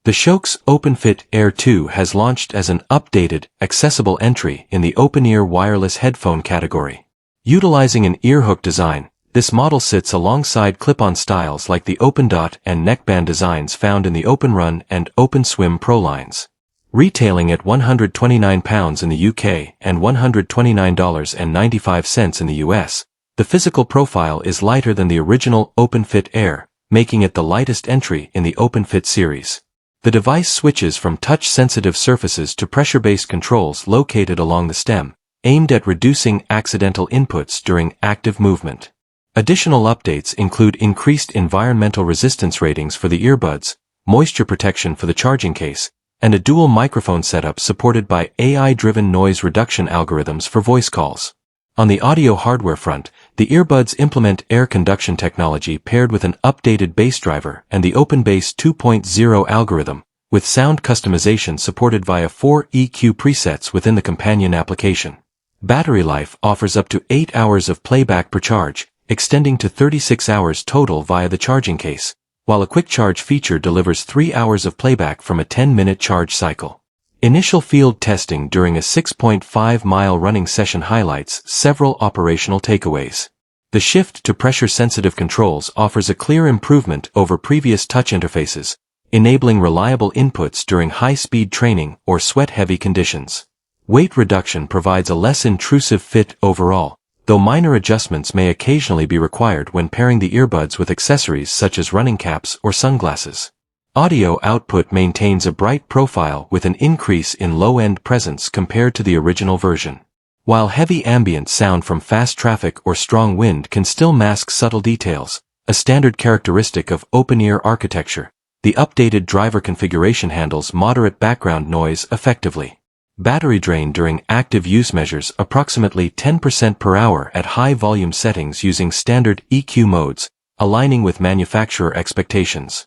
The Shokz OpenFit Air 2 has launched as an updated, accessible entry in the open-ear wireless headphone category. Utilizing an earhook design, this model sits alongside clip-on styles like the OpenDot and neckband designs found in the OpenRun and OpenSwim Pro lines. Retailing at £129 in the UK and $129.95 in the US, the physical profile is lighter than the original OpenFit Air, making it the lightest entry in the OpenFit series. The device switches from touch-sensitive surfaces to pressure-based controls located along the stem, aimed at reducing accidental inputs during active movement. Additional updates include increased environmental resistance ratings for the earbuds, moisture protection for the charging case, and a dual microphone setup supported by AI-driven noise reduction algorithms for voice calls. On the audio hardware front, the earbuds implement air conduction technology paired with an updated bass driver and the OpenBass 2.0 algorithm, with sound customization supported via 4 EQ presets within the companion application. Battery life offers up to 8 hours of playback per charge, extending to 36 hours total via the charging case, while a quick charge feature delivers 3 hours of playback from a 10-minute charge cycle. Initial field testing during a 6.5-mile running session highlights several operational takeaways. The shift to pressure-sensitive controls offers a clear improvement over previous touch interfaces, enabling reliable inputs during high-speed training or sweat-heavy conditions. Weight reduction provides a less intrusive fit overall, though minor adjustments may occasionally be required when pairing the earbuds with accessories such as running caps or sunglasses. Audio output maintains a bright profile with an increase in low-end presence compared to the original version. While heavy ambient sound from fast traffic or strong wind can still mask subtle details, a standard characteristic of open-ear architecture, the updated driver configuration handles moderate background noise effectively. Battery drain during active use measures approximately 10% per hour at high volume settings using standard EQ modes, aligning with manufacturer expectations.